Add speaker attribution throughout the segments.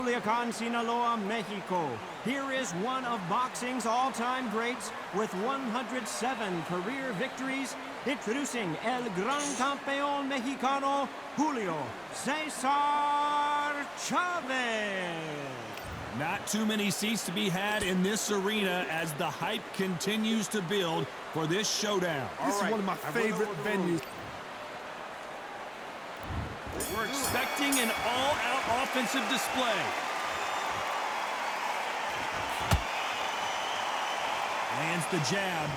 Speaker 1: Culiacan, Sinaloa, Mexico. Here is one of boxing's all-time greats with 107 career victories, introducing El Gran Campeón Mexicano, Julio Cesar Chavez.
Speaker 2: Not too many seats to be had in this arena as the hype continues to build for this showdown.
Speaker 3: This is one of my favorite venues.
Speaker 2: We're expecting an all-out offensive display. Lands the jab.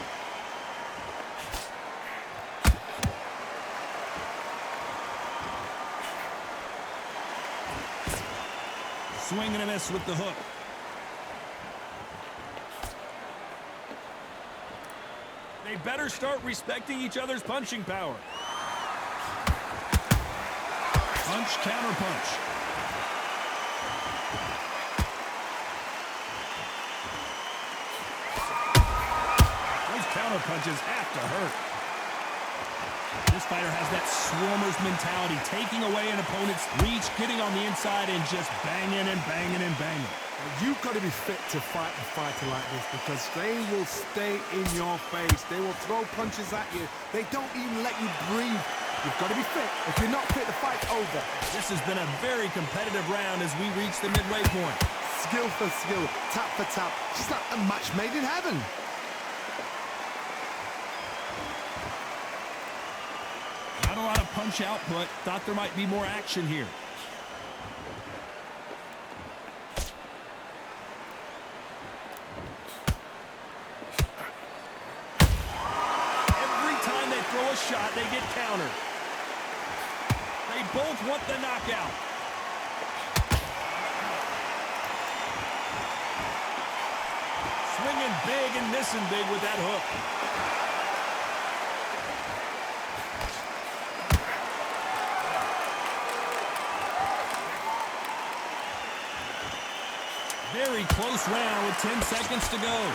Speaker 2: Swing and a miss with the hook. They better start respecting each other's punching power. Punch, counter punch. Those counter punches have to hurt. This fighter has that swarmer's mentality, taking away an opponent's reach, getting on the inside, and just banging and banging and banging.
Speaker 3: You've got to be fit to fight a fighter like this because they will stay in your face. They will throw punches at you. They don't even let you breathe. You've got to be fit. If you're not fit, the fight's over.
Speaker 2: This has been a very competitive round as we reach the midway point.
Speaker 3: Skill for skill, tap for tap. It's like a match made in heaven.
Speaker 2: Not a lot of punch output. Thought there might be more action here. Every time they throw a shot, they get countered. They both want the knockout. Swinging big and missing big with that hook. Very close round with 10 seconds to go.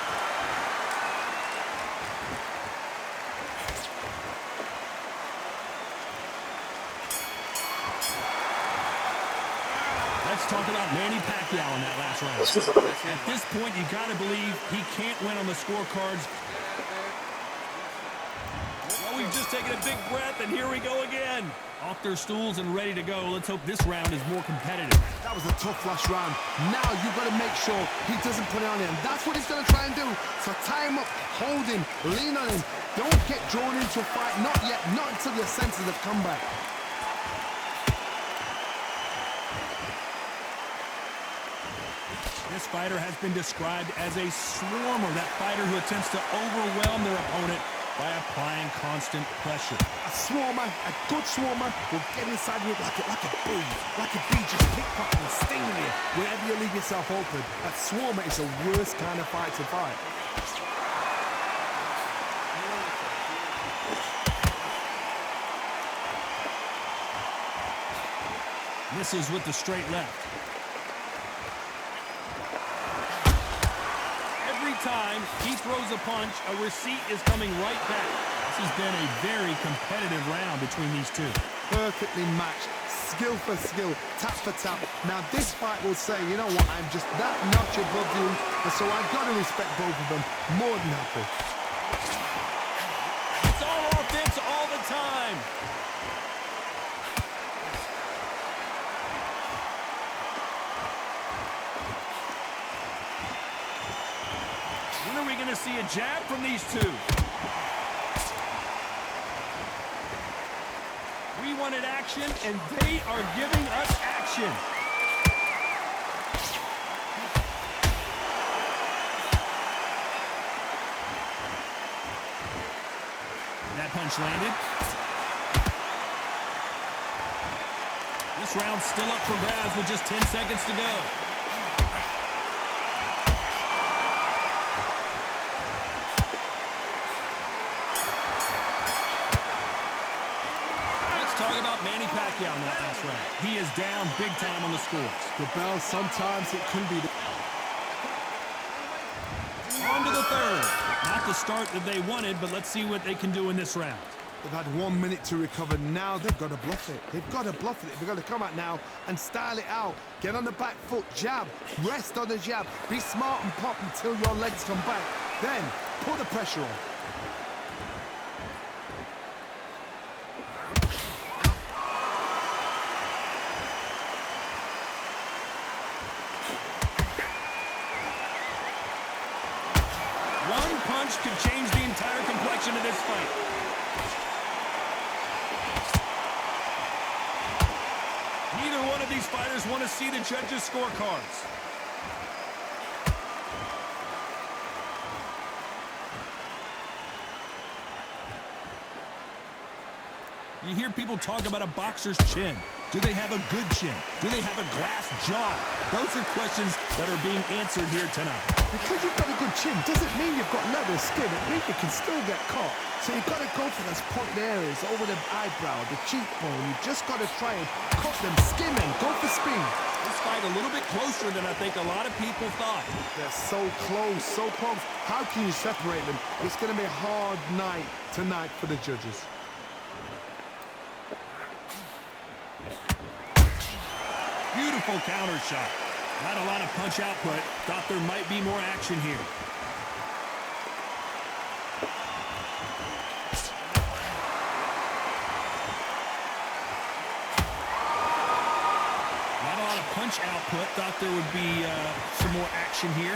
Speaker 2: Let's talk about Manny Pacquiao in that last round. At this point, you got to believe he can't win on the scorecards. Well, we've just taken a big breath, and here we go again. Off their stools and ready to go. Let's hope this round is more competitive.
Speaker 3: That was a tough last round. Now you've got to make sure he doesn't put it on him. That's what he's going to try and do. So tie him up, hold him, lean on him. Don't get drawn into a fight. Not yet. Not until your senses have come back.
Speaker 2: This fighter has been described as a swarmer, that fighter who attempts to overwhelm their opponent by applying constant pressure.
Speaker 3: A swarmer, a good swarmer, will get inside you like a bee. Like a bee, just pickpocketing and stinging you wherever you leave yourself open. A swarmer is the worst kind of fight to fight.
Speaker 2: Misses with the straight left. Time he throws a punch, a receipt is coming right back. This has been a very competitive round between these two.
Speaker 3: Perfectly matched, skill for skill, tap for tap. Now this fight will say, you know what, I'm just that notch above you, and so I've got to respect both of them. More than happy.
Speaker 2: It's all offense all the time. When are we going to see a jab from these two? We wanted action, and they are giving us action. That punch landed. This round's still up for grabs with just 10 seconds to go. Talk about Manny Pacquiao in that last round. He is down big time on the scores.
Speaker 3: The bell, sometimes it can be.
Speaker 2: On to the third. Not the start that they wanted, but let's see what they can do in this round.
Speaker 3: They've had 1 minute to recover. Now they've got to bluff it. They've got to bluff it. They've got to come out now and style it out. Get on the back foot, jab, rest on the jab. Be smart and pop until your legs come back. Then put the pressure on.
Speaker 2: One punch could change the entire complexion of this fight. Neither one of these fighters want to see the judges' scorecards. You hear people talk about a boxer's chin. Do they have a good chin? Do they have a glass jaw? Those are questions that are being answered here tonight.
Speaker 3: Because you've got a good chin doesn't mean you've got leather skin. It means you can still get caught. So you've got to go for those pointed areas over the eyebrow, the cheekbone. You've just got to try and cut them, skim them, go for speed.
Speaker 2: This fight a little bit closer than I think a lot of people thought.
Speaker 3: They're so close, so close. How can you separate them? It's going to be a hard night tonight for the judges.
Speaker 2: Beautiful counter shot. Not a lot of punch output. Thought there might be more action here. Not a lot of punch output. Thought there would be some more action here.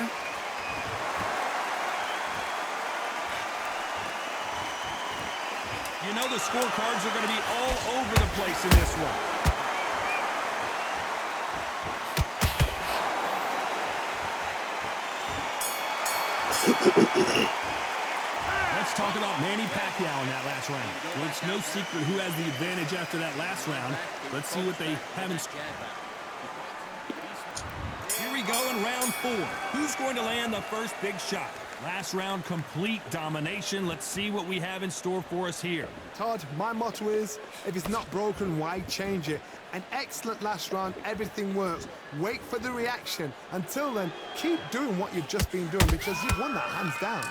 Speaker 2: You know the scorecards are going to be all over the place in this one. Let's talk about Manny Pacquiao in that last round. Well, it's no secret who has the advantage after that last round. Let's see what they have in store. Here we go in round 4. Who's going to land the first big shot? Last round, complete domination. Let's see what we have in store for us here.
Speaker 3: Todd, my motto is, if it's not broken, why change it? An excellent last round, everything works. Wait for the reaction. Until then, keep doing what you've just been doing because you've won that hands down.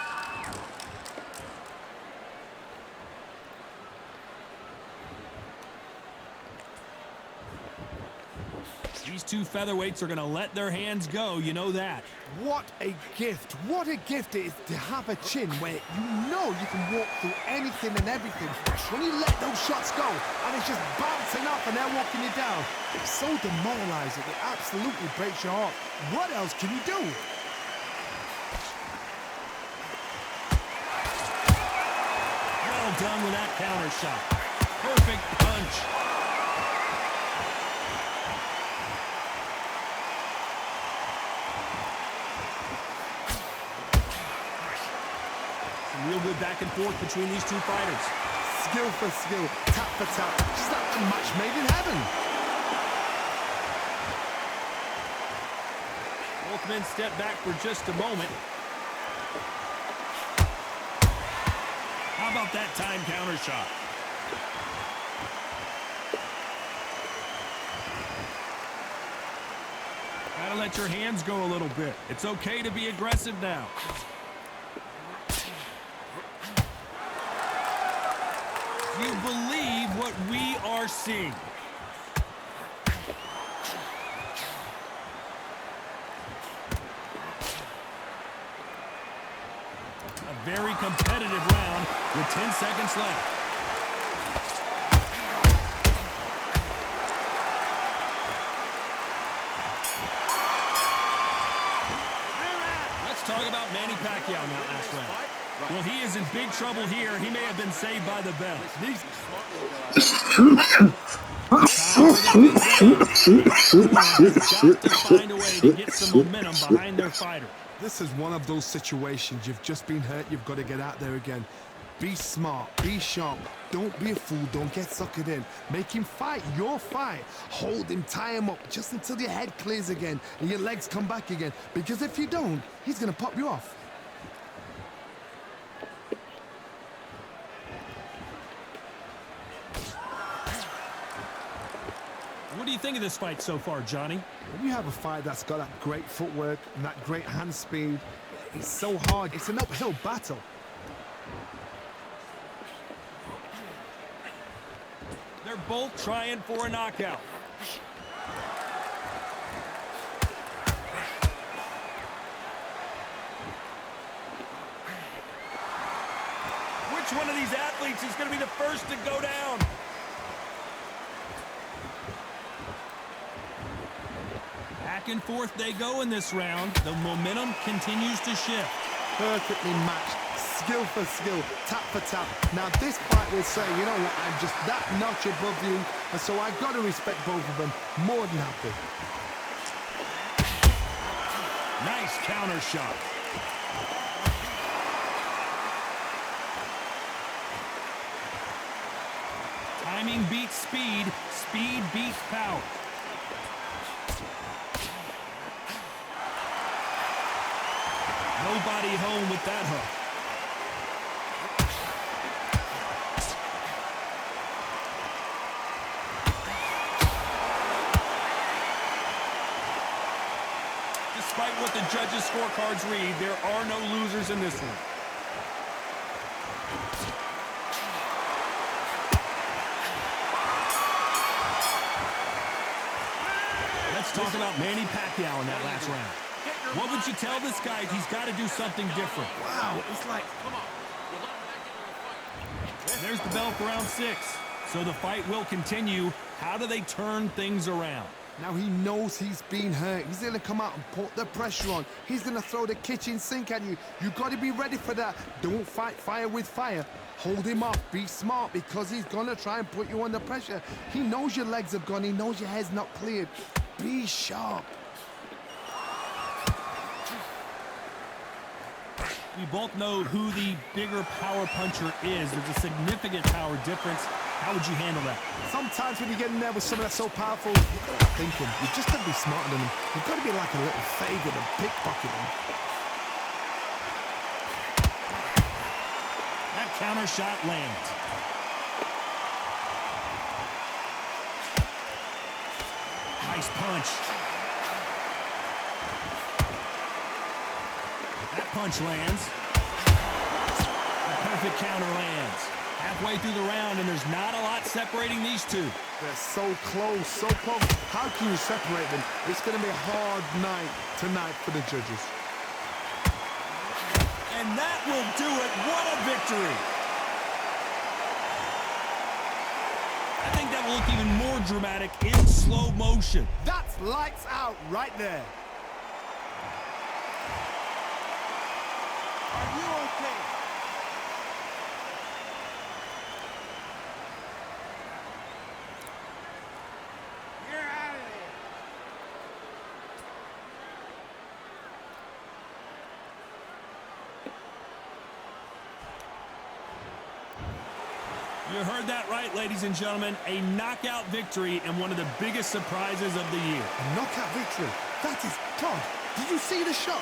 Speaker 2: These two featherweights are going to let their hands go, you know that.
Speaker 3: What a gift. What a gift it is to have a chin where you know you can walk through anything and everything. When you let those shots go and it's just bouncing up and they're walking you down, it's so demoralizing. It absolutely breaks your heart. What else can you do?
Speaker 2: Well done with that counter shot. Perfect punch. Real good back and forth between these two fighters.
Speaker 3: Skill for skill, tap for tap. Just like a match made in heaven.
Speaker 2: Both men step back for just a moment. How about that time counter shot? Gotta let your hands go a little bit. It's okay to be aggressive now. You believe what we are seeing. A very competitive round with 10 seconds left. Let's talk about Manny Pacquiao now last round. Well, he is in big trouble here. He may have been saved by the bell. Got to find a way to get some momentum behind their fighter.
Speaker 3: This is one of those situations. You've just been hurt. You've got to get out there again. Be smart. Be sharp. Don't be a fool. Don't get suckered in. Make him fight your fight. Hold him. Tie him up just until your head clears again and your legs come back again. Because if you don't, he's going to pop you off.
Speaker 2: What do you think of this fight so far, Johnny?
Speaker 3: When you have a fight that's got that great footwork and that great hand speed, it's so hard. It's an uphill battle.
Speaker 2: They're both trying for a knockout. Which one of these athletes is going to be the first to go down? Back and forth they go in this round. The momentum continues to shift.
Speaker 3: Perfectly matched, skill for skill, tap for tap. Now this fight will say, you know what, I'm just that notch above you, and so I've got to respect both of them more than happy.
Speaker 2: Nice counter shot. Timing beats speed, speed beats power. Nobody home with that hook. Despite what the judges' scorecards read, there are no losers in this one. Let's talk about Manny Pacquiao in that last round. What would you tell this guy? He's got to do something different.
Speaker 3: Wow, it's like,
Speaker 4: Come on.
Speaker 2: There's the bell for round 6. So the fight will continue. How do they turn things around?
Speaker 3: now he knows he's been hurt. He's going to come out and put the pressure on. He's going to throw the kitchen sink at you. You've got to be ready for that. Don't fight fire with fire. Hold him off. Be smart, because he's going to try and put you under pressure. He knows your legs have gone. He knows your head's not cleared. Be sharp.
Speaker 2: We both know who the bigger power puncher is. There's a significant power difference. How would you handle that?
Speaker 3: Sometimes when you get in there with someone that's so powerful, you've got to think him. You've just got to be smarter than him. You've got to be like a little faggot and pickpocket him.
Speaker 2: That counter shot lands. Nice punch. That punch lands. The perfect counter lands. Halfway through the round, and there's not a lot separating these two.
Speaker 3: They're so close, so close. How can you separate them? It's going to be a hard night tonight for the judges.
Speaker 2: And that will do it. What a victory. I think that will look even more dramatic in slow motion.
Speaker 3: That's lights out right there.
Speaker 1: Are you okay? You're out of there.
Speaker 2: You heard that right, ladies and gentlemen. A knockout victory and one of the biggest surprises of the year.
Speaker 3: A knockout victory. That is God. Did you see the shot?